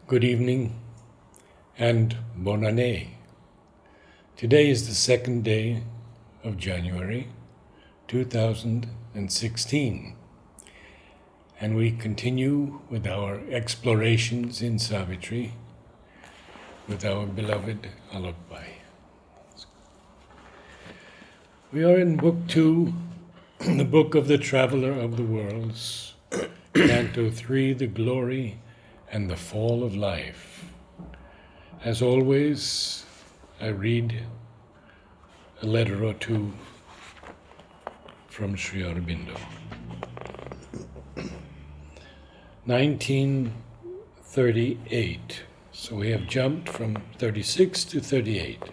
Good evening and bonne année. Today is the second day of January 2016, and we continue with our explorations in Savitri with our beloved Alok Pandey. We are in Book 2, the Book of the Traveler of the Worlds, Canto 3, The Glory and the Fall of Life. As always, I read a letter or two from Sri Aurobindo. 1938. So we have jumped from 36 to 38.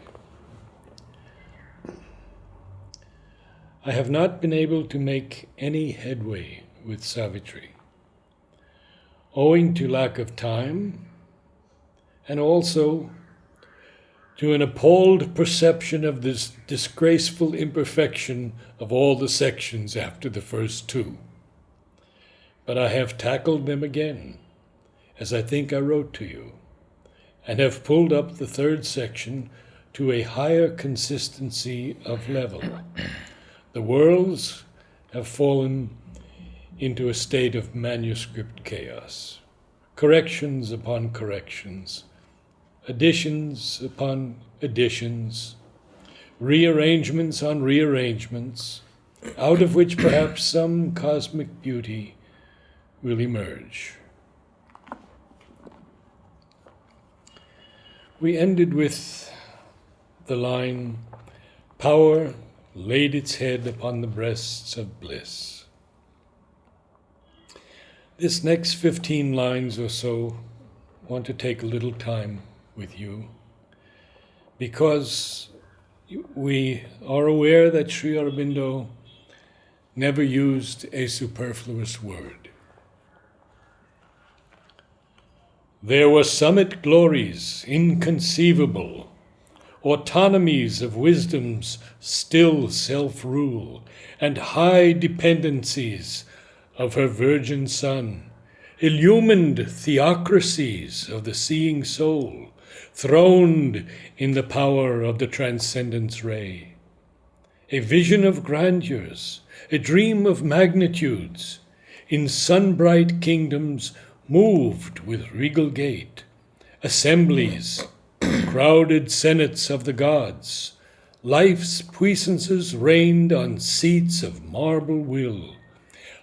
I have not been able to make any headway with Savitri, owing to lack of time, and also to an appalled perception of this disgraceful imperfection of all the sections after the first two. But I have tackled them again, as I think I wrote to you, and have pulled up the third section to a higher consistency of level. The worlds have fallen into a state of manuscript chaos. Corrections upon corrections, additions upon additions, rearrangements on rearrangements, out of which perhaps some cosmic beauty will emerge. We ended with the line, "Power laid its head upon the breasts of bliss." This next 15 lines or so I want to take a little time with you, because we are aware that Sri Aurobindo never used a superfluous word. There were summit glories inconceivable, autonomies of wisdom's still self-rule, and high dependencies of her virgin Son, illumined theocracies of the seeing soul, throned in the power of the transcendence ray. A vision of grandeurs, a dream of magnitudes, in sun-bright kingdoms moved with regal gait, assemblies, crowded senates of the gods, life's puissances reigned on seats of marble will,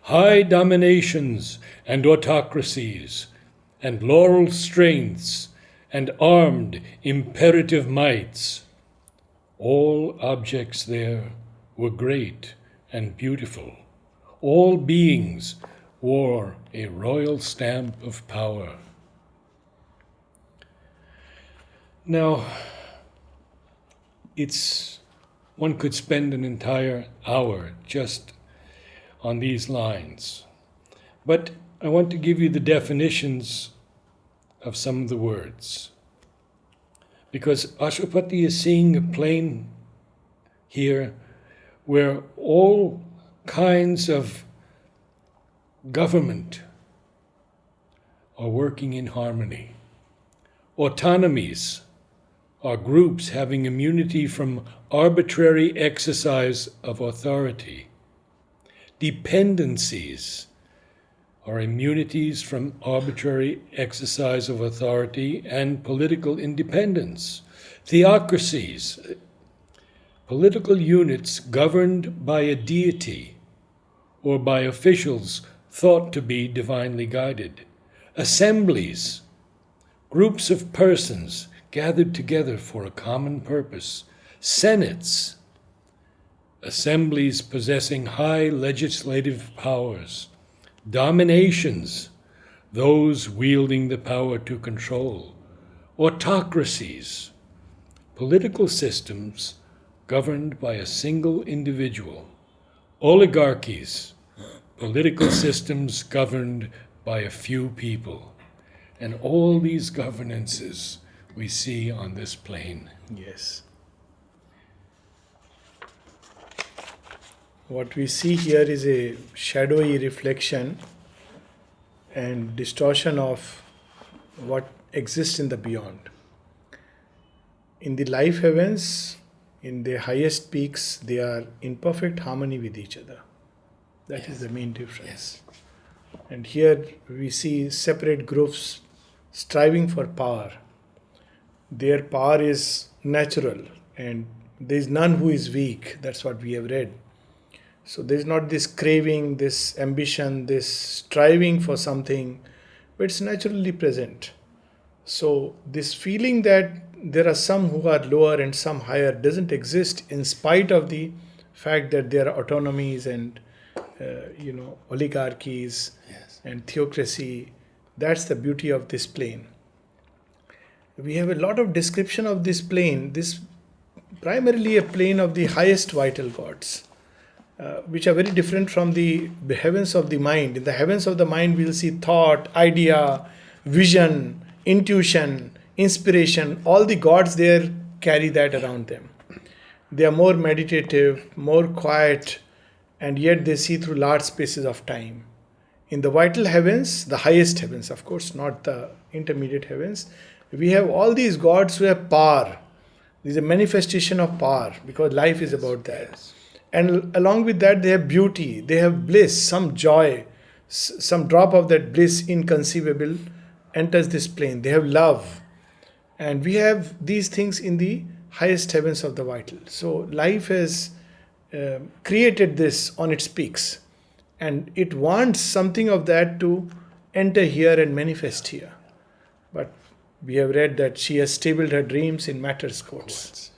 high dominations and autocracies, and laurel strengths and armed imperative mights. All objects there were great and beautiful. All beings wore a royal stamp of power. Now, one could spend an entire hour just on these lines, but I want to give you the definitions of some of the words, because Ashwapati is seeing a plane here where all kinds of government are working in harmony. Autonomies are groups having immunity from arbitrary exercise of authority. Dependencies are immunities from arbitrary exercise of authority and political independence. Theocracies, political units governed by a deity or by officials thought to be divinely guided. Assemblies, groups of persons gathered together for a common purpose. Senates, assemblies possessing high legislative powers. Dominations, those wielding the power to control. Autocracies, political systems governed by a single individual. Oligarchies, political systems governed by a few people. And all these governances we see on this plane. Yes. What we see here is a shadowy reflection and distortion of what exists in the beyond. In the life heavens, in the highest peaks, they are in perfect harmony with each other. That is the main difference. And here we see separate groups striving for power. Their power is natural, and there is none who is weak. That's what we have read. So there is not this craving, this ambition, this striving for something, but it's naturally present. So this feeling that there are some who are lower and some higher doesn't exist, in spite of the fact that there are autonomies and oligarchies and theocracy. That's the beauty of this plane. We have a lot of description of this plane. This primarily a plane of the highest vital gods, which are very different from the heavens of the mind. In the heavens of the mind, we'll see thought, idea, vision, intuition, inspiration. All the gods there carry that around them. They are more meditative, more quiet, and yet they see through large spaces of time. In the vital heavens, the highest heavens, of course, not the intermediate heavens, we have all these gods who have power. There is a manifestation of power, because life is about that. And along with that, they have beauty, they have bliss, some joy, some drop of that bliss inconceivable enters this plane. They have love. And we have these things in the highest heavens of the vital. So life has created this on its peaks. And it wants something of that to enter here and manifest here. But we have read that she has stabled her dreams in matter sports.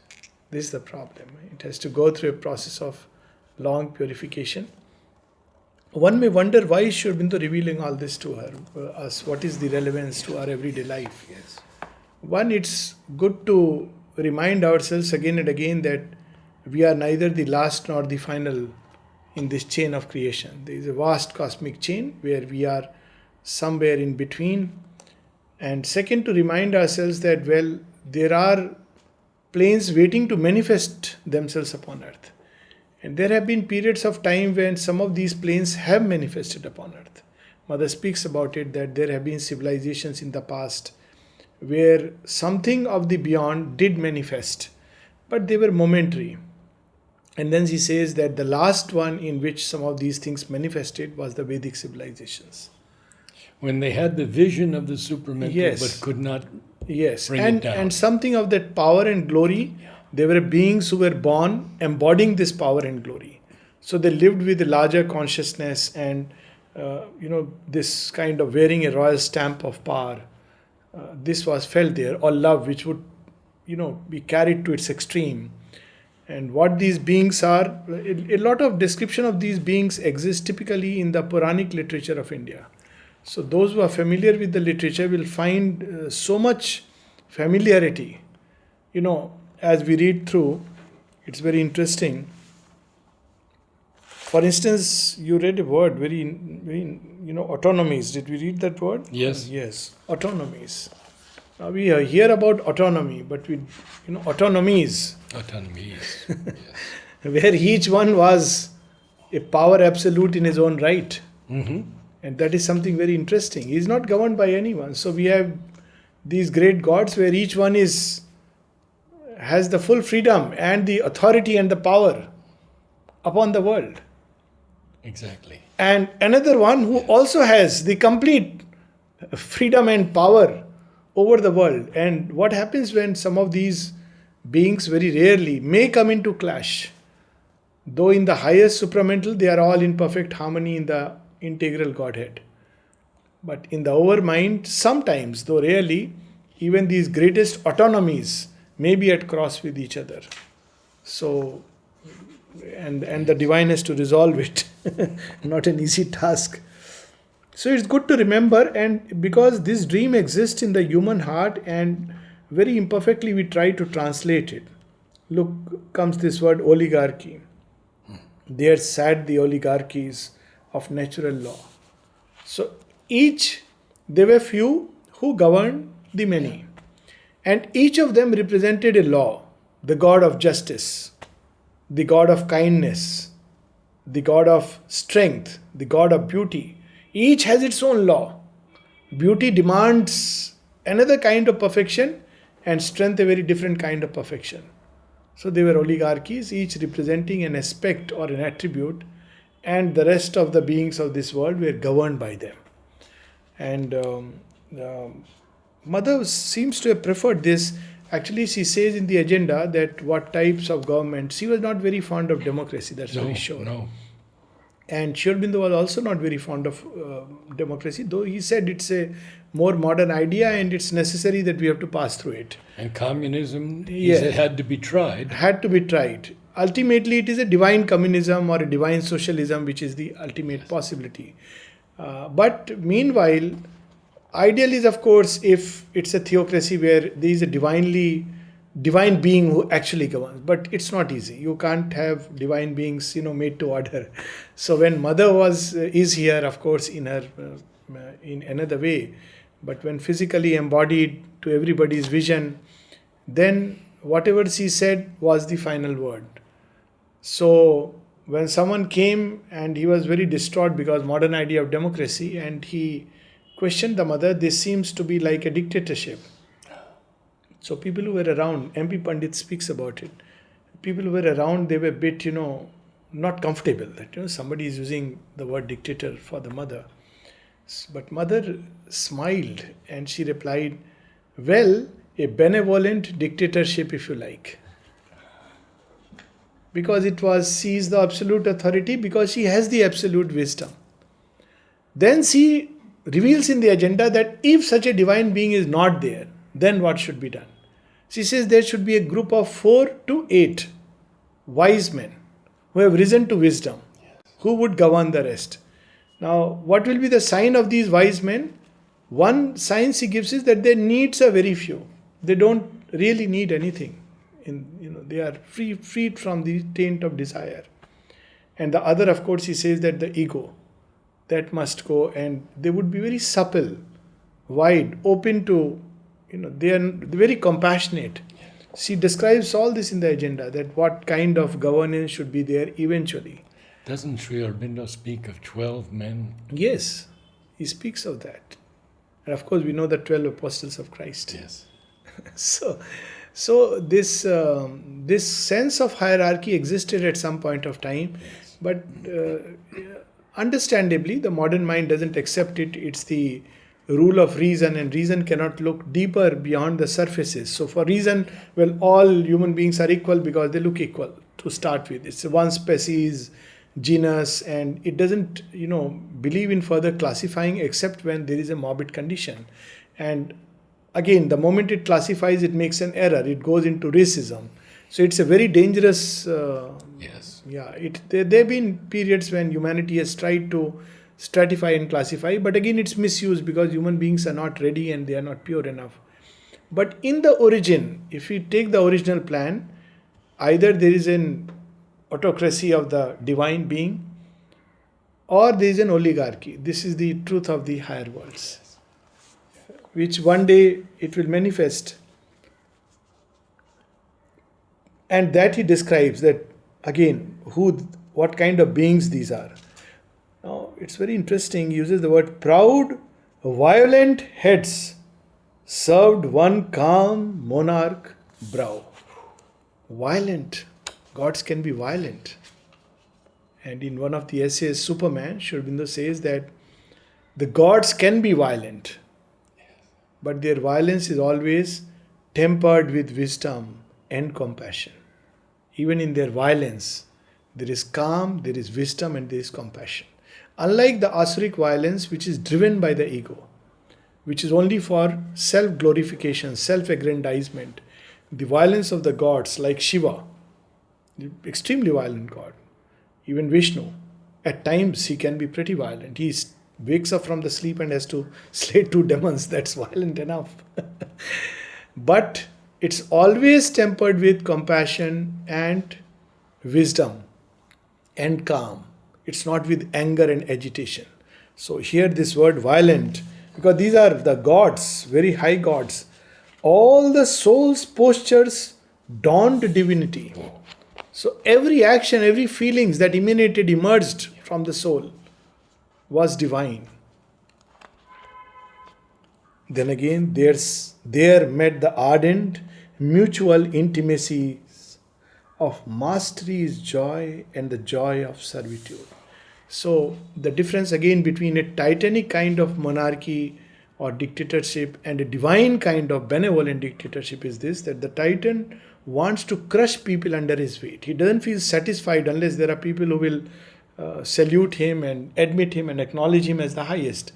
This is the problem. It has to go through a process of long purification. One may wonder, why is Aurobindo revealing all this to us? What is the relevance to our everyday life? One, it's good to remind ourselves again and again that we are neither the last nor the final in this chain of creation. There is a vast cosmic chain where we are somewhere in between. And second, to remind ourselves that, there are planes waiting to manifest themselves upon earth. And there have been periods of time when some of these planes have manifested upon earth. Mother speaks about it, that there have been civilizations in the past where something of the beyond did manifest, but they were momentary. And then she says that the last one in which some of these things manifested was the Vedic civilizations. When they had the vision of the supramental, but could not bring it down. And something of that power and glory, they were beings who were born embodying this power and glory. So they lived with a larger consciousness and, this kind of wearing a royal stamp of power. This was felt there, or love, which would, be carried to its extreme. And what these beings are, a lot of description of these beings exists typically in the Puranic literature of India. So those who are familiar with the literature will find so much familiarity. As we read through, it's very interesting. For instance, you read a word, very, autonomies. Did we read that word? Yes. Yes, autonomies. Now we hear about autonomy, but autonomies. Autonomies. Yes. Where each one was a power absolute in his own right. Mm-hmm. And that is something very interesting. He is not governed by anyone. So we have these great gods where each one has the full freedom and the authority and the power upon the world. Exactly. And another one who also has the complete freedom and power over the world. And what happens when some of these beings very rarely may come into clash? Though in the highest supramental, they are all in perfect harmony in the integral Godhead. But in the overmind, sometimes, though rarely, even these greatest autonomies may be at cross with each other. So, and the divine has to resolve it. Not an easy task. So it's good to remember, and because this dream exists in the human heart and very imperfectly we try to translate it. Look, comes this word oligarchy. There sat the oligarchies of natural law. So there were few who governed the many. And each of them represented a law, the god of justice, the god of kindness, the god of strength, the god of beauty. Each has its own law. Beauty demands another kind of perfection, and strength a very different kind of perfection. So they were oligarchies, each representing an aspect or an attribute, and the rest of the beings of this world were governed by them. And Mother seems to have preferred this. Actually, she says in the agenda that what types of government. She was not very fond of democracy, that's very sure. No. And Aurobindo was also not very fond of democracy, though he said it's a more modern idea and it's necessary that we have to pass through it. And communism Yeah. had to be tried. Had to be tried. Ultimately, it is a divine communism or a divine socialism which is the ultimate possibility. But meanwhile, ideal is, of course, if it's a theocracy where there is a divine being who actually governs. But it's not easy. You can't have divine beings, made to order. So when Mother is here, of course, in her in another way, but when physically embodied to everybody's vision, then whatever she said was the final word. So when someone came and he was very distraught because modern idea of democracy, and he questioned the Mother, this seems to be like a dictatorship. So people who were around, MP Pandit speaks about it. People who were around, they were a bit, not comfortable that somebody is using the word dictator for the Mother. But Mother smiled and she replied, well, a benevolent dictatorship if you like. Because she is the absolute authority, because she has the absolute wisdom. Then she reveals in the agenda that if such a divine being is not there, then what should be done? She says there should be a group of 4 to 8 wise men who have risen to wisdom, who would govern the rest. Now, what will be the sign of these wise men? One sign she gives is that their needs are very few. They don't really need anything. They are freed from the taint of desire. And the other, of course, he says that the ego, that must go, and they would be very supple, wide, open to, they are very compassionate. She describes all this in the agenda, that what kind of governance should be there eventually. Doesn't Sri Aurobindo speak of 12 men? Yes, he speaks of that. And of course, we know the 12 apostles of Christ. Yes. So this sense of hierarchy existed at some point of time, Yes. but understandably, the modern mind doesn't accept it. It's the rule of reason, and reason cannot look deeper beyond the surfaces. So for reason, well, all human beings are equal because they look equal to start with. It's one species, genus, and it doesn't, believe in further classifying except when there is a morbid condition. And again, the moment it classifies, it makes an error. It goes into racism. So it's a very dangerous. Yes. Yeah. There have been periods when humanity has tried to stratify and classify, but again, it's misused because human beings are not ready and they are not pure enough. But in the origin, if we take the original plan, either there is an autocracy of the divine being, or there is an oligarchy. This is the truth of the higher worlds, which one day it will manifest. And that he describes, that again, what kind of beings these are. Now, it's very interesting. He uses the word proud, violent heads served one calm monarch brow. Violent. Gods can be violent. And in one of the essays, Superman, Aurobindo says that the gods can be violent, but their violence is always tempered with wisdom and compassion. Even in their violence, there is calm, there is wisdom, and there is compassion. Unlike the Asuric violence, which is driven by the ego, which is only for self-glorification, self-aggrandizement, the violence of the gods like Shiva, the extremely violent god, even Vishnu, at times he can be pretty violent. He wakes up from the sleep and has to slay 2 demons. That's violent enough. But it's always tempered with compassion and wisdom and calm. It's not with anger and agitation. So here this word violent, because these are the gods, very high gods. All the soul's postures donned divinity. So every action, every feelings that emerged from the soul was divine. Then again, there met the ardent mutual intimacies of mastery is joy and the joy of servitude. So the difference again between a titanic kind of monarchy or dictatorship and a divine kind of benevolent dictatorship is this, that the titan wants to crush people under his weight. He doesn't feel satisfied unless there are people who will salute him and admit him and acknowledge him as the highest.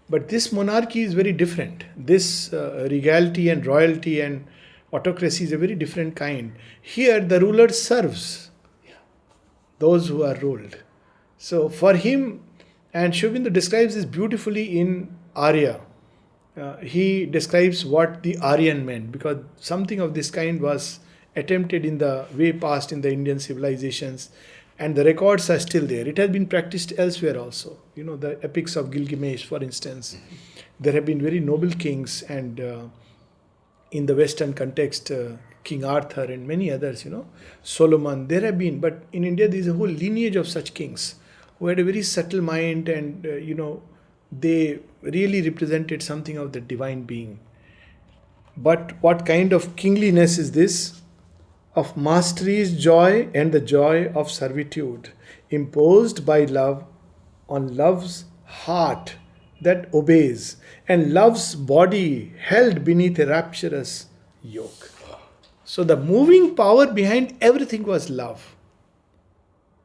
But this monarchy is very different. This regality and royalty and autocracy is a very different kind. Here the ruler serves those who are ruled. So for him, and Aurobindo describes this beautifully in Arya. He describes what the Aryan meant, because something of this kind was attempted in the way past in the Indian civilizations, and the records are still there. It has been practiced elsewhere also. You know, the epics of Gilgamesh, for instance. There have been very noble kings, and in the Western context, King Arthur and many others, Solomon, there have been, but in India there is a whole lineage of such kings who had a very subtle mind, and they really represented something of the divine being. But what kind of kingliness is this? Of mastery's joy and the joy of servitude, imposed by love on love's heart that obeys, and love's body held beneath a rapturous yoke. So the moving power behind everything was love.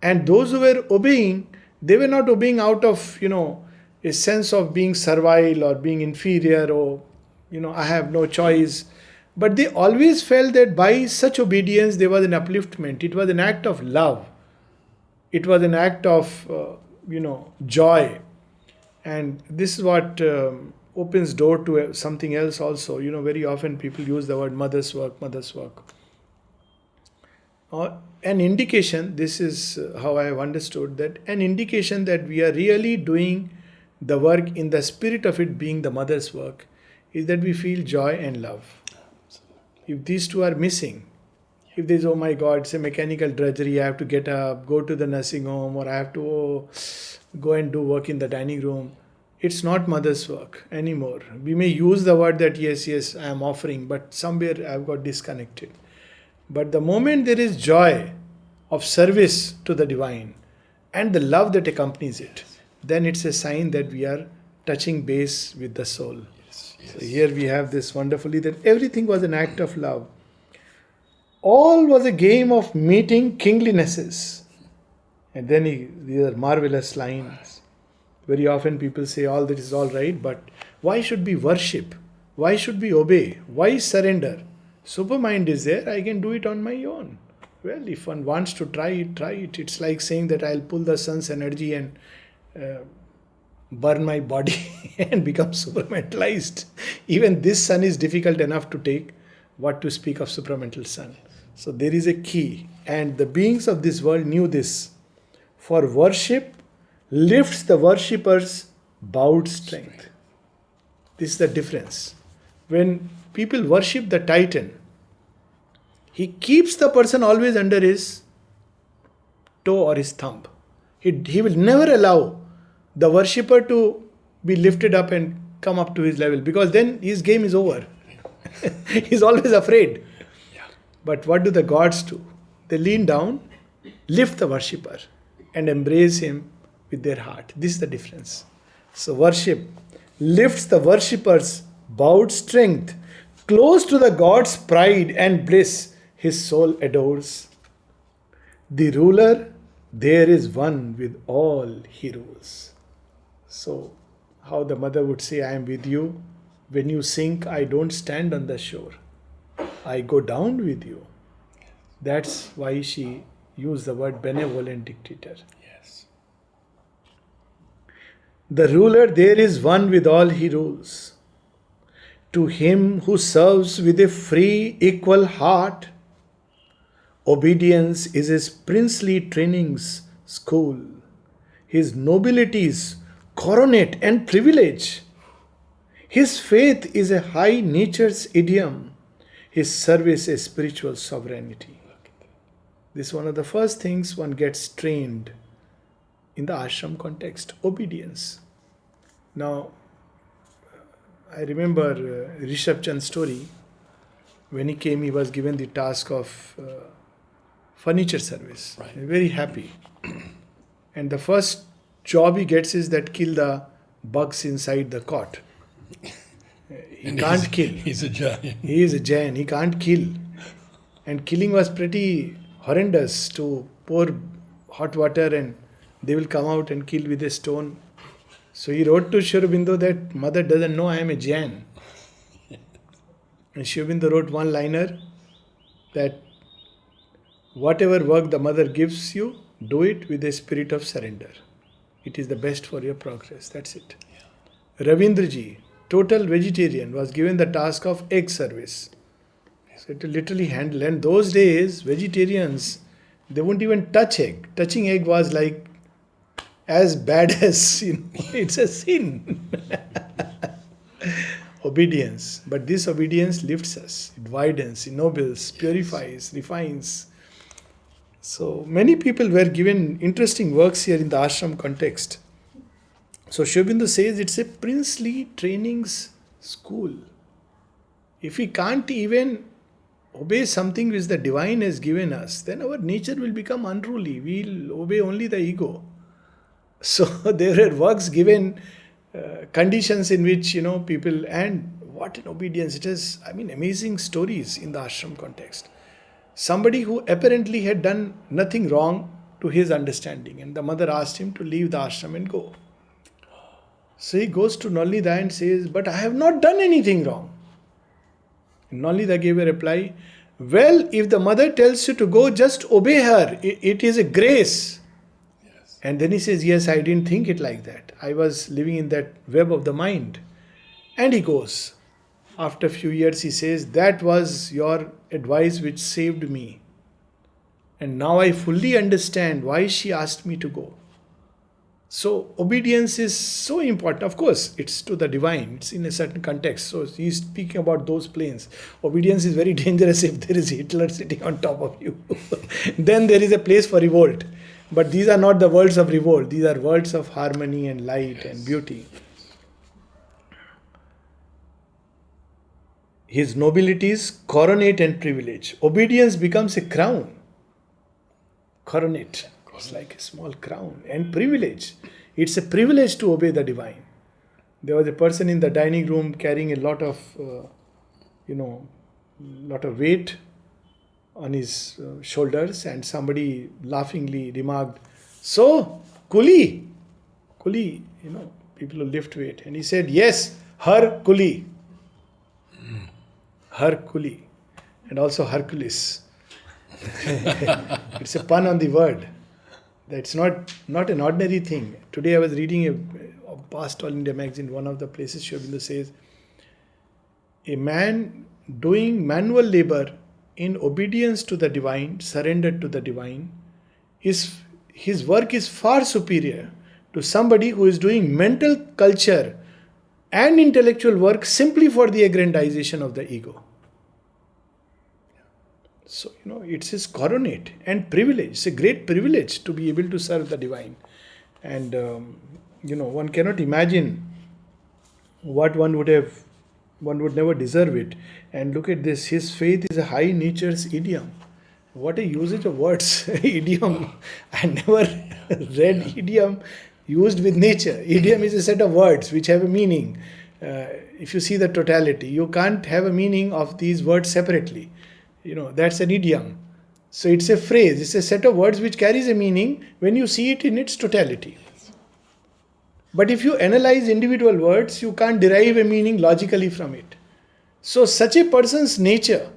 And those who were obeying, they were not obeying out of, a sense of being servile or being inferior, or, I have no choice. But they always felt that by such obedience there was an upliftment. It was an act of love. It was an act of, joy. And this is what opens door to something else also. Very often people use the word mother's work, mother's work. An indication, this is how I have understood, that an indication that we are really doing the work in the spirit of it being the mother's work is that we feel joy and love. If these two are missing, if there's, oh my God, it's a mechanical drudgery, I have to get up, go to the nursing home, or I have to go and do work in the dining room, it's not mother's work anymore. We may use the word that yes, I am offering, but somewhere I've got disconnected. But the moment there is joy of service to the divine and the love that accompanies it, then it's a sign that we are touching base with the soul. Yes. So here we have this wonderfully, that everything was an act of love. All was a game of meeting kinglinesses. And then these are marvelous lines. Very often people say all that is all right, but why should we worship? Why should we obey? Why surrender? Supermind is there, I can do it on my own. Well, if one wants to try it, try it. It's like saying that I'll pull the sun's energy and burn my body and become supramentalized. Even this sun is difficult enough to take, what to speak of supramental sun. So there is a key, and the beings of this world knew this. For worship lifts the worshipper's bowed strength. This is the difference. When people worship the Titan, he keeps the person always under his toe or his thumb. He will never allow the worshipper to be lifted up and come up to his level, because then his game is over. He's always afraid. Yeah. But what do the gods do? They lean down, lift the worshipper, and embrace him with their heart. This is the difference. So worship lifts the worshipper's bowed strength, close to the God's pride and bliss his soul adores. The ruler there is one with all he rules. So how the mother would say, I am with you. When you sink, I don't stand on the shore. I go down with you. That's why she used the word benevolent dictator. Yes. The ruler there is one with all he rules. To him who serves with a free, equal heart, obedience is his princely training's school, his nobility's coronate and privilege. His faith is a high nature's idiom, his service a spiritual sovereignty. This is one of the first things one gets trained in the ashram context, obedience. Now, I remember Rishabh Chand's story. When he came, he was given the task of furniture service. Right. Very happy. And the first job he gets is that kill the bugs inside the cot. He And can't kill. He's a giant. He is a giant. He can't kill. And killing was pretty horrendous, to pour hot water and they will come out and kill with a stone. So he wrote to Aurobindo that mother doesn't know I am a Jain. And Aurobindo wrote one liner that whatever work the mother gives you, do it with a spirit of surrender. It is the best for your progress. That's it. Ravindraji, total vegetarian, was given the task of egg service. So to literally handle. And those days, vegetarians, they wouldn't even touch egg. Touching egg was like as bad as, it's a sin. Obedience. But this obedience lifts us. It widens, ennobles, purifies, refines. So many people were given interesting works here in the ashram context. So Aurobindo says it's a princely trainings school. If we can't even obey something which the divine has given us, then our nature will become unruly. We'll obey only the ego. So there are works given, conditions in which, people, and what an obedience. It is, amazing stories in the ashram context. Somebody who apparently had done nothing wrong to his understanding, and the mother asked him to leave the ashram and go. So he goes to Nolnida and says, but I have not done anything wrong. And Nolnida gave a reply, well, if the mother tells you to go, just obey her. It is a grace. Yes. And then he says, yes, I didn't think it like that. I was living in that web of the mind. And he goes. After a few years, he says, that was your advice which saved me. And now I fully understand why she asked me to go. So obedience is so important. Of course, it's to the divine. It's in a certain context. So he's speaking about those planes. Obedience is very dangerous if there is Hitler sitting on top of you. Then there is a place for revolt. But these are not the worlds of revolt. These are worlds of harmony and light and beauty. His nobility is coronate and privilege. Obedience becomes a crown. Coronate. It's like a small crown. And privilege. It's a privilege to obey the divine. There was a person in the dining room carrying a lot of, lot of weight on his shoulders, and somebody laughingly remarked, so, Kuli, people who lift weight. And he said, yes, her Kuli. Her Kuli. And also Hercules. It's a pun on the word. That's not an ordinary thing. Today I was reading a past All India magazine, one of the places Aurobindo says, a man doing manual labor in obedience to the divine, surrendered to the divine, his work is far superior to somebody who is doing mental culture and intellectual work simply for the aggrandization of the ego. So, it's his coronate and privilege. It's a great privilege to be able to serve the divine. And, one cannot imagine what one would never deserve it. And look at this, his faith is a high nature's idiom. What a usage of words, idiom. I never read idiom used with nature. Idiom is a set of words which have a meaning. If you see the totality, you can't have a meaning of these words separately. That's an idiom. So it's a phrase, it's a set of words which carries a meaning when you see it in its totality. But if you analyze individual words, you can't derive a meaning logically from it. So such a person's nature,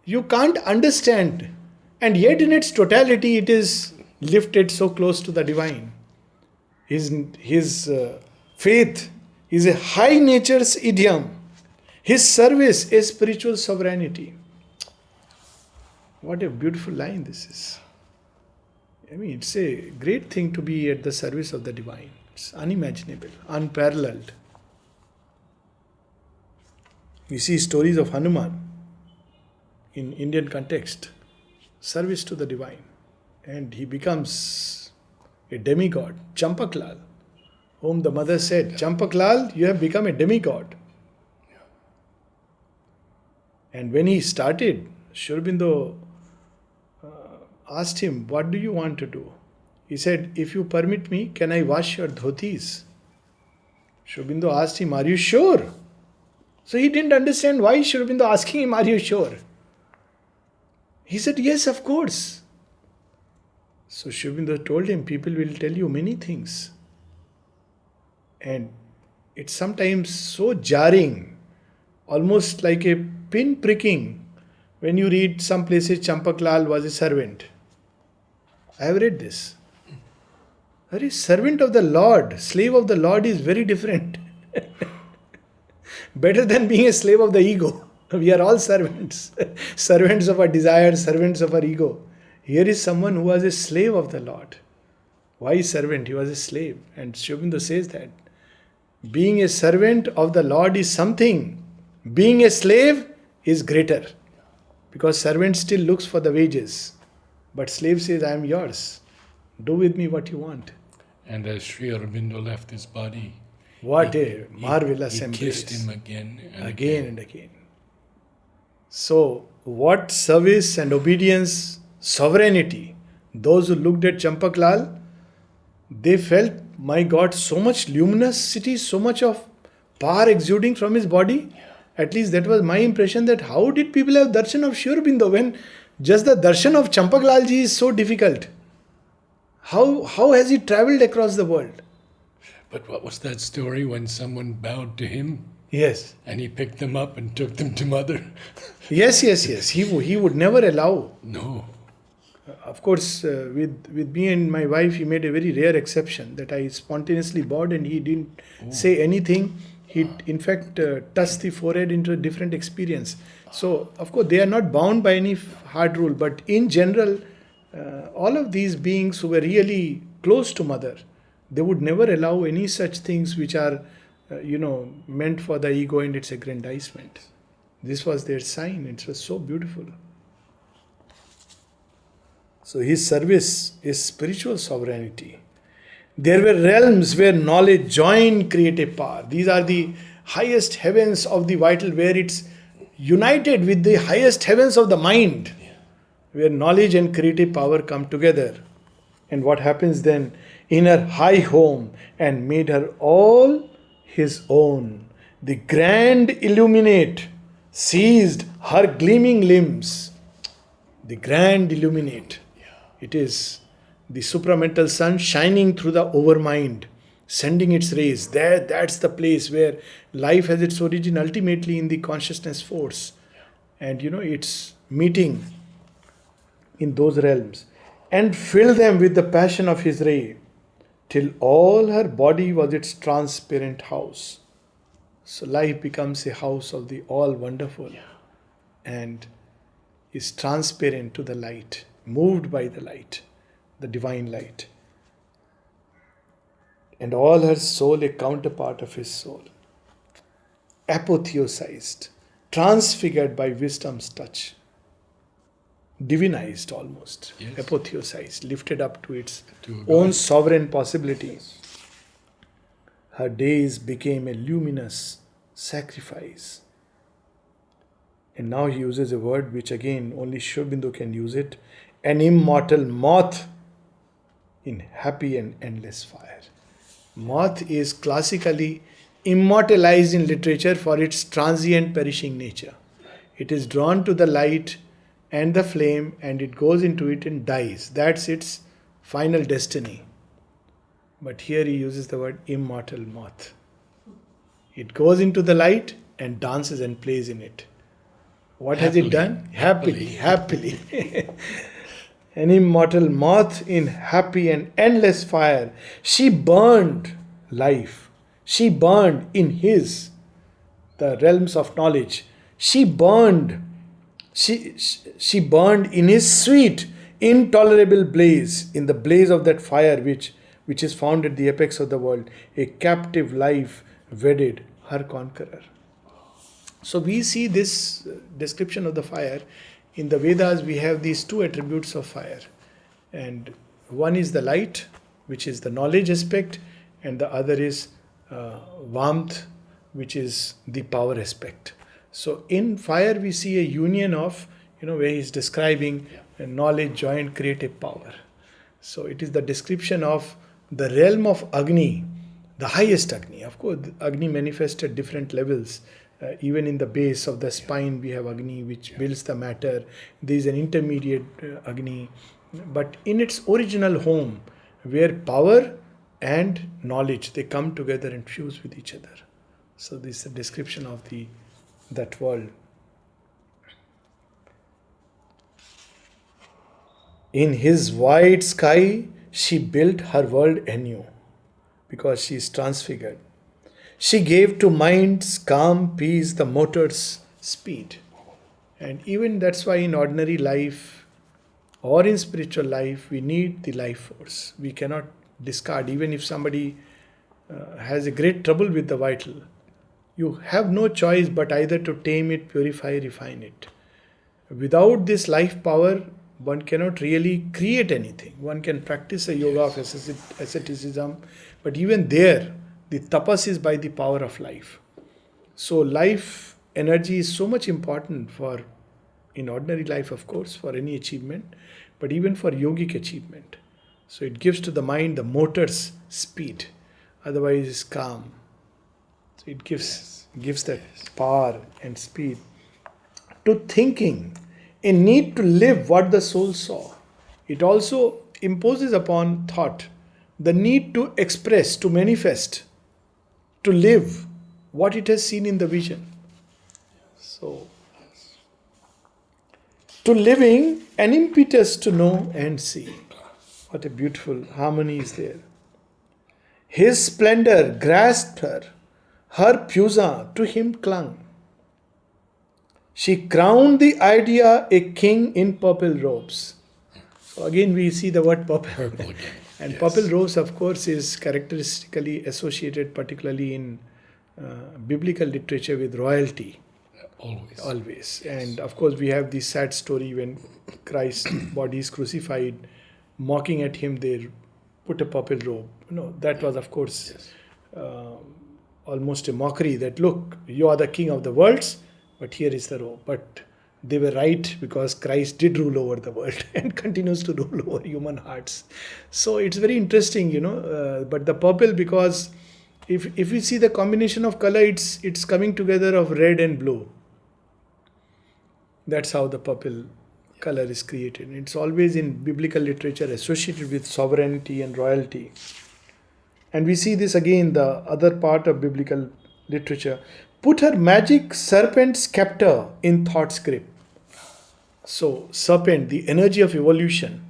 you can't understand, and yet in its totality it is lifted so close to the divine. His faith is a high nature's idiom. His service is spiritual sovereignty. What a beautiful line this is. It's a great thing to be at the service of the divine. It's unimaginable, unparalleled. We see stories of Hanuman in Indian context, service to the divine. And he becomes a demigod, Champaklal, whom the mother said, Champaklal, you have become a demigod. And when he started, Aurobindo asked him, what do you want to do? He said, if you permit me, can I wash your dhotis? Aurobindo asked him, are you sure? So he didn't understand why Aurobindo asking him, are you sure? He said, yes, of course. So Aurobindo told him, people will tell you many things. And it's sometimes so jarring, almost like a pin pricking, when you read some places Champaklal was a servant. I have read this. A servant of the Lord, slave of the Lord is very different. Better than being a slave of the ego. We are all servants. Servants of our desires, servants of our ego. Here is someone who was a slave of the Lord. Why servant? He was a slave. And Aurobindo says that. Being a servant of the Lord is something. Being a slave is greater. Because servant still looks for the wages. But slave says, I am yours. Do with me what you want. And as Sri Aurobindo left his body, what a marvelous he embrace. kissed him again and Again. So, what service and obedience, sovereignty. Those who looked at Champaklal, they felt, my God, so much luminosity, so much of power exuding from his body. At least that was my impression, that how did people have darshan of Sri Aurobindo when just the darshan of Champaklalji is so difficult? How has he travelled across the world? But what was that story when someone bowed to him? Yes. And he picked them up and took them to mother? Yes. He would never allow. No. Of course, with me and my wife, he made a very rare exception that I spontaneously bowed and he didn't say anything. He, in fact, touched the forehead into a different experience. So, of course, they are not bound by any hard rule. But in general, all of these beings who were really close to Mother, they would never allow any such things which are, meant for the ego and its aggrandizement. This was their sign. It was so beautiful. So his service is spiritual sovereignty. There were realms where knowledge joined creative power. These are the highest heavens of the vital, where it's united with the highest heavens of the mind, where knowledge and creative power come together. And what happens then? In her high home, and made her all his own. The grand illuminate seized her gleaming limbs. The grand illuminate. It is the supramental sun shining through the overmind, sending its rays. That's the place where life has its origin ultimately in the consciousness force. And it's meeting in those realms. And filled them with the passion of his ray, till all her body was its transparent house. So life becomes a house of the all wonderful and is transparent to the light, moved by the light, the divine light. And all her soul a counterpart of his soul, apotheosized, transfigured by wisdom's touch, divinized almost, apotheosized, lifted up to its own sovereign possibility. Her days became a luminous sacrifice. And now he uses a word which again only Aurobindo can use it, an immortal moth in happy and endless fire. Moth is classically immortalized in literature for its transient perishing nature. It is drawn to the light and the flame, and it goes into it and dies. That's its final destiny. But here he uses the word immortal moth. It goes into the light and dances and plays in it. What has it done? Happily. An immortal moth in happy and endless fire. She burned life. She burned in the realms of knowledge. She burned in his sweet, intolerable blaze, in the blaze of that fire which is found at the apex of the world. A captive life wedded her conqueror. So we see this description of the fire. In the Vedas, we have these two attributes of fire. And one is the light, which is the knowledge aspect, and the other is warmth, which is the power aspect. So in fire we see a union of, where he's describing knowledge, joy and creative power. So it is the description of the realm of Agni, the highest Agni. Of course, Agni manifests at different levels. Even in the base of the spine, we have Agni, which builds the matter. There is an intermediate Agni. But in its original home, where power and knowledge, they come together and fuse with each other. So this is a description of that world. In his wide sky, she built her world anew, because she is transfigured. She gave to minds calm, peace, the motor's speed. And even that's why in ordinary life or in spiritual life, we need the life force. We cannot discard, even if somebody has a great trouble with the vital. You have no choice but either to tame it, purify, refine it. Without this life power, one cannot really create anything. One can practice a yoga of asceticism, but even there, the tapas is by the power of life. So life energy is so much important in ordinary life, of course, for any achievement, but even for yogic achievement. So it gives to the mind the motor's speed, otherwise it's calm. So it gives that power and speed to thinking, a need to live what the soul saw. It also imposes upon thought the need to express, to manifest, to live what it has seen in the vision. So, to living an impetus to know and see. What a beautiful harmony is there. His splendor grasped her puja to him clung. She crowned the idea a king in purple robes. So again we see the word purple. And purple robes, of course, is characteristically associated particularly in biblical literature with royalty. Always. Yes. And of course we have this sad story when Christ's body is crucified, mocking at him, they put a purple robe. That was, of course, almost a mockery that, look, you are the king of the worlds, but here is the robe. But they were right, because Christ did rule over the world and continues to rule over human hearts. So it's very interesting, but the purple, because if we see the combination of color, it's coming together of red and blue. That's how the purple color is created. It's always in biblical literature associated with sovereignty and royalty. And we see this again, the other part of biblical literature. Put her magic serpent scepter in thought's grip. So, serpent, the energy of evolution,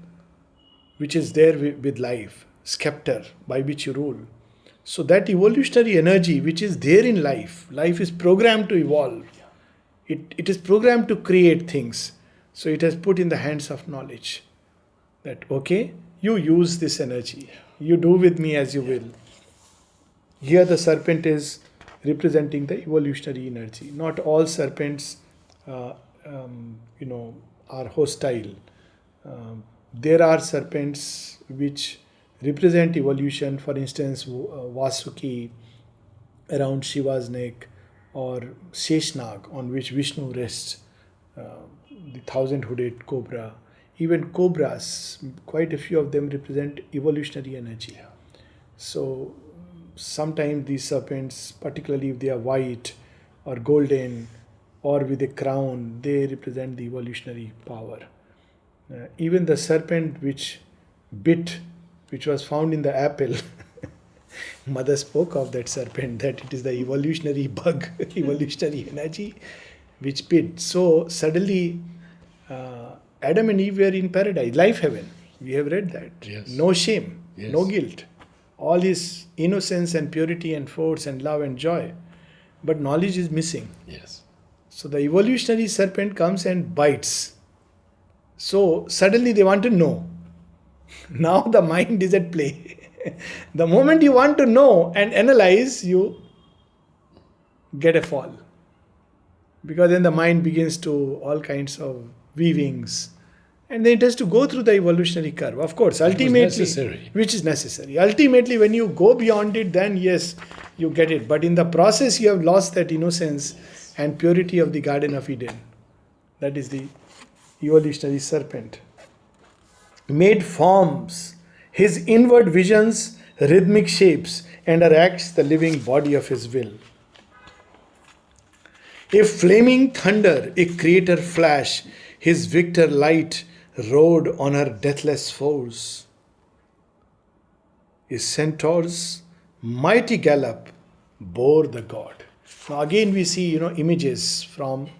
which is there with life, scepter by which you rule. So, that evolutionary energy which is there in life is programmed to evolve. It is programmed to create things. So, it has put in the hands of knowledge that, okay, you use this energy. You do with me as you will. Here the serpent is representing the evolutionary energy. Not all serpents, are hostile. There are serpents which represent evolution. For instance, Vasuki around Shiva's neck, or Sheshnag on which Vishnu rests, the thousand-hooded cobra. Even cobras, quite a few of them represent evolutionary energy. So sometimes these serpents, particularly if they are white or golden or with a crown, they represent the evolutionary power. Even the serpent which was found in the apple, Mother spoke of that serpent, that it is the evolutionary bug, evolutionary energy which bit. So suddenly Adam and Eve were in paradise, life heaven. We have read that. Yes. No shame, no guilt. All is innocence and purity and force and love and joy. But knowledge is missing. Yes. So the evolutionary serpent comes and bites. So suddenly they want to know. Now the mind is at play. The moment you want to know and analyze, you get a fall. Because then the mind begins to all kinds of weavings And then it has to go through the evolutionary curve. Of course, ultimately, necessary. which is necessary. Ultimately, when you go beyond it, then yes, you get it. But in the process, you have lost that innocence and purity of the Garden of Eden. That is the evolutionary serpent. Made forms, his inward visions, rhythmic shapes, and acts the living body of his will. A flaming thunder, a creator flash, his victor light rode on her deathless foes. His centaur's mighty gallop bore the god. Now again we see, images from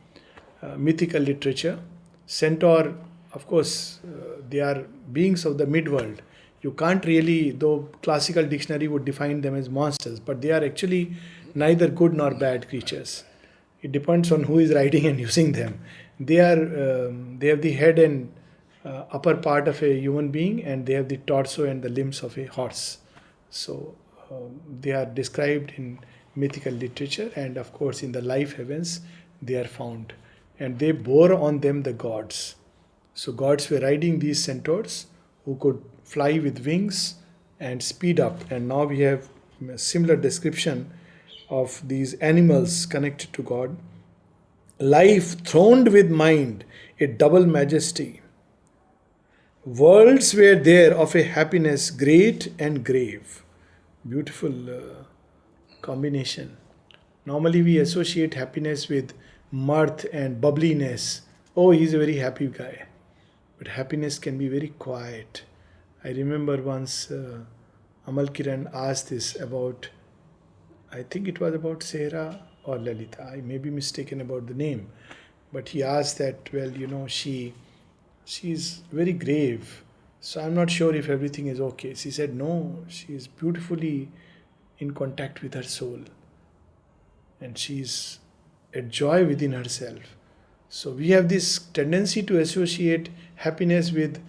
mythical literature. Centaur, of course, they are beings of the midworld. You can't really, though classical dictionary would define them as monsters, but they are actually neither good nor bad creatures. It depends on who is writing and using them. They have the head and upper part of a human being, and they have the torso and the limbs of a horse. So they are described in mythical literature, and of course in the life heavens they are found. And they bore on them the gods. So gods were riding these centaurs who could fly with wings and speed up. And now we have a similar description of these animals connected to God. Life throned with mind, a double majesty. Worlds were there of a happiness great and grave. Beautiful combination. Normally we associate happiness with mirth and bubbliness. Oh, he's a very happy guy. But happiness can be very quiet. I remember once Amal Kiran asked this about, I think it was about Sehra or Lalita. I may be mistaken about the name. But he asked that, she's very grave. So I'm not sure if everything is okay. She said, no, she is beautifully in contact with her soul. And she's a joy within herself. So we have this tendency to associate happiness with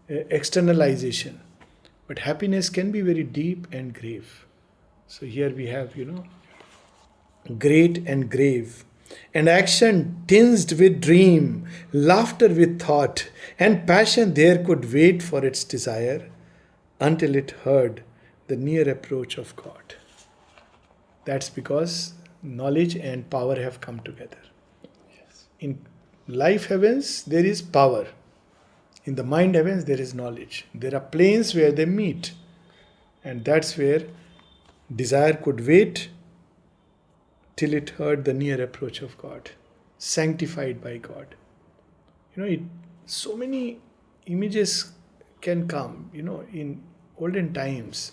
externalization. But happiness can be very deep and grave. So here we have, great and grave. And action tinged with dream, laughter with thought, and passion there could wait for its desire until it heard the near approach of God. That's because knowledge and power have come together. Yes. In life heavens, there is power. In the mind heavens, there is knowledge. There are planes where they meet. And that's where desire could wait till it heard the near approach of God, sanctified by God. So many images can come, in olden times.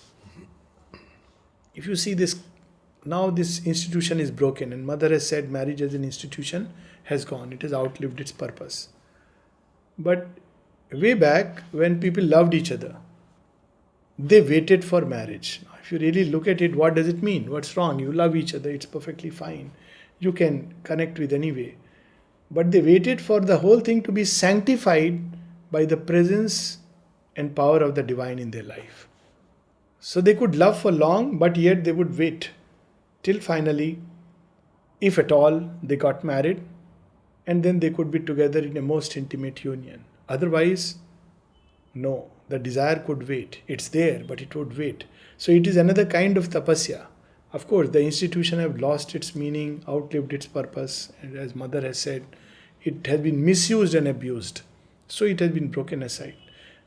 If you see this, now this institution is broken, and Mother has said marriage as an institution has gone. It has outlived its purpose. But way back, when people loved each other, they waited for marriage. If you really look at it, what does it mean? What's wrong? You love each other, it's perfectly fine. You can connect with any way. But they waited for the whole thing to be sanctified by the presence and power of the divine in their life. So they could love for long, but yet they would wait till finally, if at all, they got married, and then they could be together in a most intimate union. Otherwise, no. The desire could wait. It's there, but it would wait. So it is another kind of tapasya. Of course, the institution have lost its meaning, outlived its purpose, and as Mother has said, it has been misused and abused. So it has been broken aside.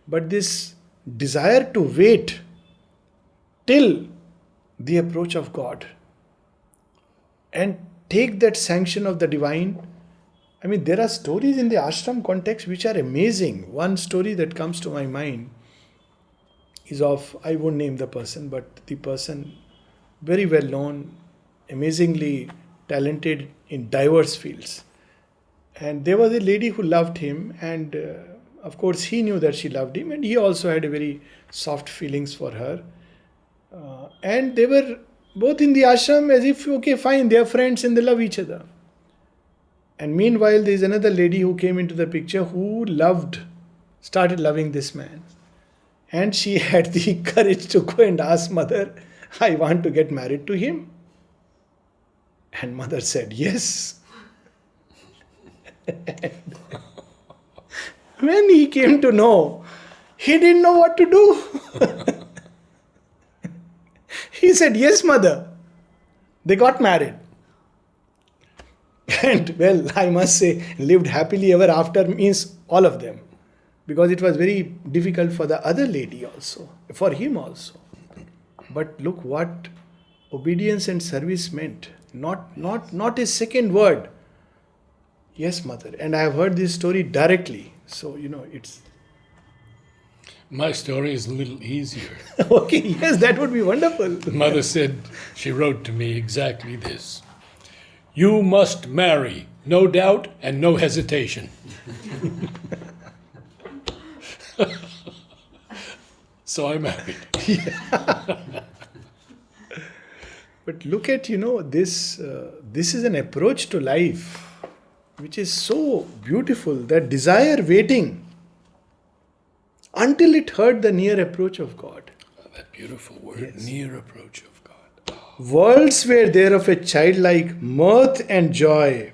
But this desire to wait till the approach of God and take that sanction of the divine. There are stories in the ashram context which are amazing. One story that comes to my mind is of, I won't name the person, but the person very well known, amazingly talented in diverse fields. And there was a lady who loved him, and of course he knew that she loved him, and he also had a very soft feelings for her. And they were both in the ashram as if, okay, fine, they are friends and they love each other. And meanwhile, there is another lady who came into the picture who started loving this man. And she had the courage to go and ask Mother, I want to get married to him. And Mother said, yes. When he came to know, he didn't know what to do. He said, yes, mother. They got married. And well, I must say, lived happily ever after means all of them. Because it was very difficult for the other lady also, for him also. But look what obedience and service meant. Not a second word. Yes, mother. And I have heard this story directly. So, it's... My story is a little easier. Okay, yes, that would be wonderful. Mother said, she wrote to me exactly this. You must marry, no doubt and no hesitation. So I married. But look at, this is an approach to life which is so beautiful, that desire waiting until it heard the near approach of God. Oh, that beautiful word, Yes. near approach of God. Worlds were there of a childlike mirth and joy,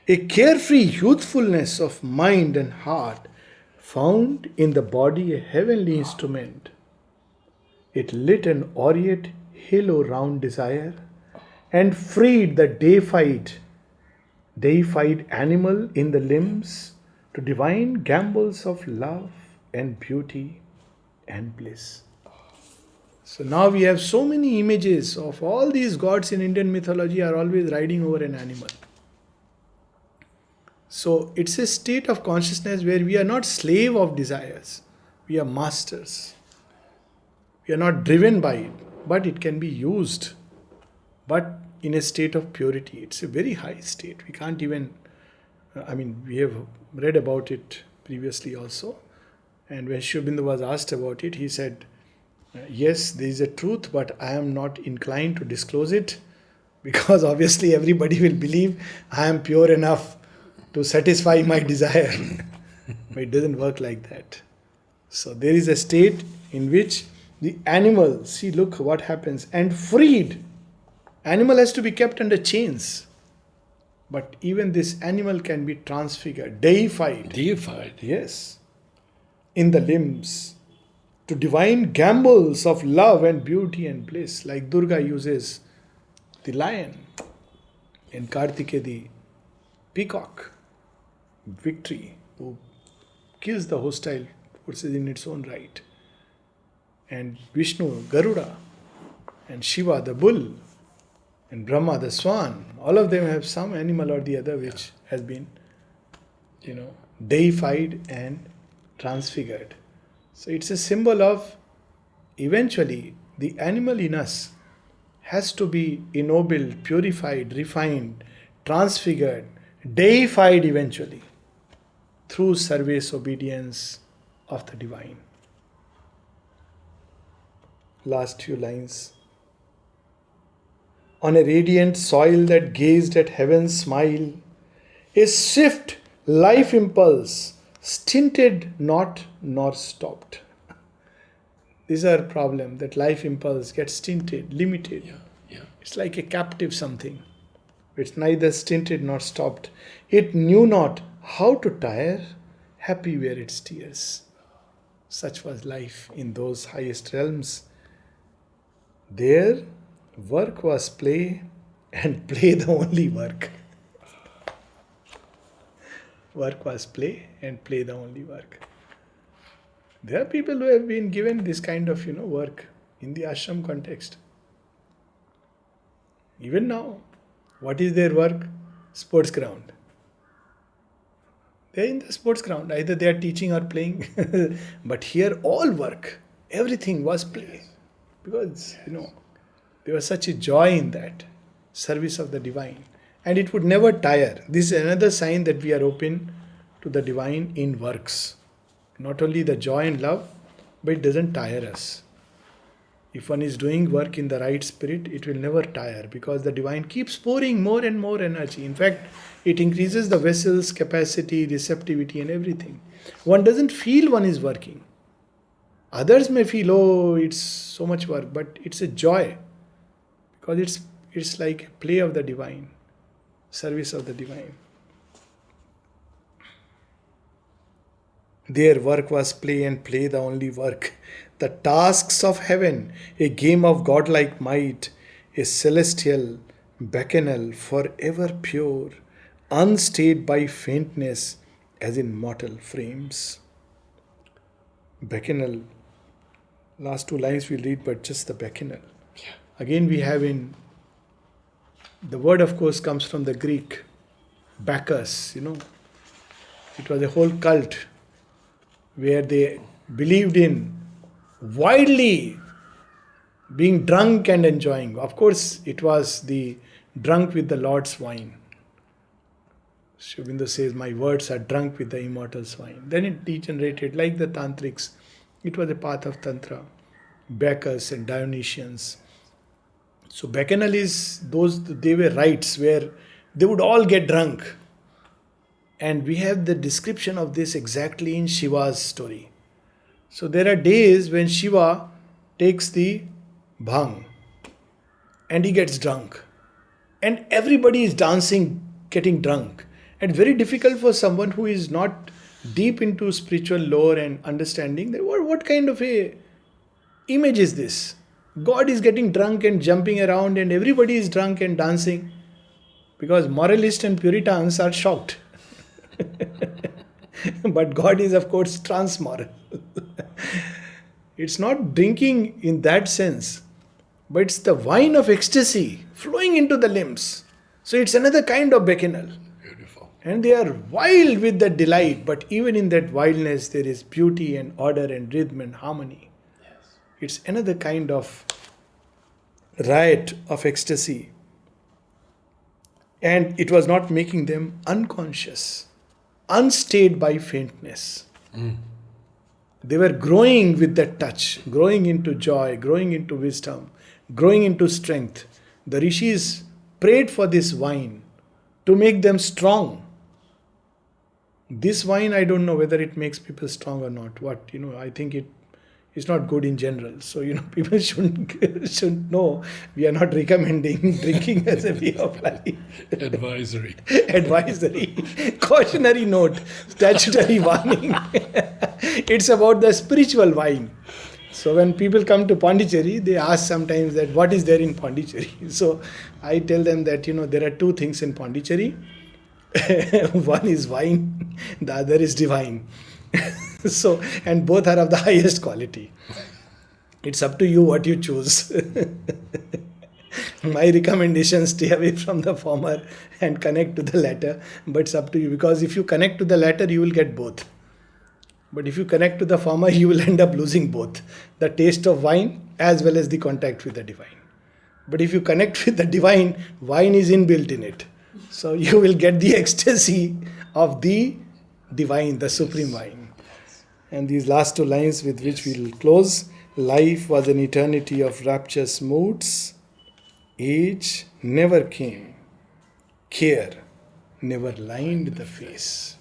a carefree youthfulness of mind and heart, found in the body a heavenly instrument. It lit an aureate halo round desire, and freed the deified animal in the limbs to divine gambols of love and beauty and bliss. So now we have so many images of all these gods in Indian mythology are always riding over an animal. So it's a state of consciousness where we are not slave of desires, we are masters. We are not driven by it, but it can be used. But in a state of purity, it's a very high state. We can't even, we have read about it previously also. And when Sri Aurobindo was asked about it, he said, yes, there is a truth, but I am not inclined to disclose it, because obviously everybody will believe I am pure enough to satisfy my desire. But it doesn't work like that. So there is a state in which the animal, see, look what happens, and freed. Animal has to be kept under chains. But even this animal can be transfigured, deified. Deified. Yes. In the limbs, to divine gambols of love and beauty and bliss, like Durga uses the lion, and Kartikeya the peacock, victory, who kills the hostile forces in its own right, and Vishnu, Garuda, and Shiva, the bull, and Brahma, the swan. All of them have some animal or the other which has been, deified and transfigured. So it's a symbol of, eventually, the animal in us has to be ennobled, purified, refined, transfigured, deified eventually, through service, obedience of the divine. Last few lines. On a radiant soil that gazed at heaven's smile, a swift life impulse stinted not nor stopped. These are problem, that life impulse gets stinted, limited. Yeah. It's like a captive something. It's neither stinted nor stopped. It knew not how to tire, happy were its tears. Such was life in those highest realms. There, work was play, and play the only work. Work was play, and play the only work. There are people who have been given this kind of, work in the ashram context. Even now, what is their work? Sports ground. They are in the sports ground. Either they are teaching or playing. But here, all work, everything was play. Because, there was such a joy in that service of the divine. And it would never tire. This is another sign that we are open to the divine in works. Not only the joy and love, but it doesn't tire us. If one is doing work in the right spirit, it will never tire, because the divine keeps pouring more and more energy. In fact, it increases the vessel's capacity, receptivity and everything. One doesn't feel one is working. Others may feel, oh, it's so much work, but it's a joy, because it's like a play of the divine, service of the divine. Their work was play, and play the only work. The tasks of heaven, a game of godlike might, a celestial bacchanal forever pure, unstayed by faintness as in mortal frames. Bacchanal, last two lines we'll read, but just the bacchanal. Yeah. Again, we have in the word, of course, comes from the Greek Bacchus. It was a whole cult where they believed in widely being drunk and enjoying. Of course, it was the drunk with the Lord's wine. Aurobindo says, my words are drunk with the immortal's wine. Then it degenerated like the tantrics. It was a path of tantra, Bacchus and Dionysians. So bacchanal is they were rites where they would all get drunk. And we have the description of this exactly in Shiva's story. So there are days when Shiva takes the bhang and he gets drunk. And everybody is dancing, getting drunk. And very difficult for someone who is not deep into spiritual lore and understanding that what kind of a image is this? God is getting drunk and jumping around and everybody is drunk and dancing, because moralists and Puritans are shocked. But God is, of course, transmoral. It's not drinking in that sense, but it's the wine of ecstasy flowing into the limbs. So it's another kind of bacchanal. Beautiful. And they are wild with that delight, but even in that wildness there is beauty and order and rhythm and harmony. Yes. It's another kind of riot of ecstasy. And it was not making them unconscious, unstayed by faintness. They were growing with that touch, growing into joy, growing into wisdom, growing into strength. The rishis prayed for this wine to make them strong. This wine, I don't know whether it makes people strong or not. I think it's not good in general. So, people shouldn't know. We are not recommending drinking as a way of life. Advisory. Advisory. Cautionary note. Statutory warning. It's about the spiritual wine. So when people come to Pondicherry, they ask sometimes that what is there in Pondicherry. So I tell them that, there are two things in Pondicherry. One is wine, the other is divine. So, and both are of the highest quality. It's up to you what you choose. My recommendation, stay away from the former and connect to the latter. But it's up to you, because if you connect to the latter, you will get both. But if you connect to the former, you will end up losing both. The taste of wine as well as the contact with the divine. But if you connect with the divine, wine is inbuilt in it. So you will get the ecstasy of the divine, the supreme wine. And these last two lines with which we will close. Life was an eternity of rapturous moods. Age never came. Care never lined the face.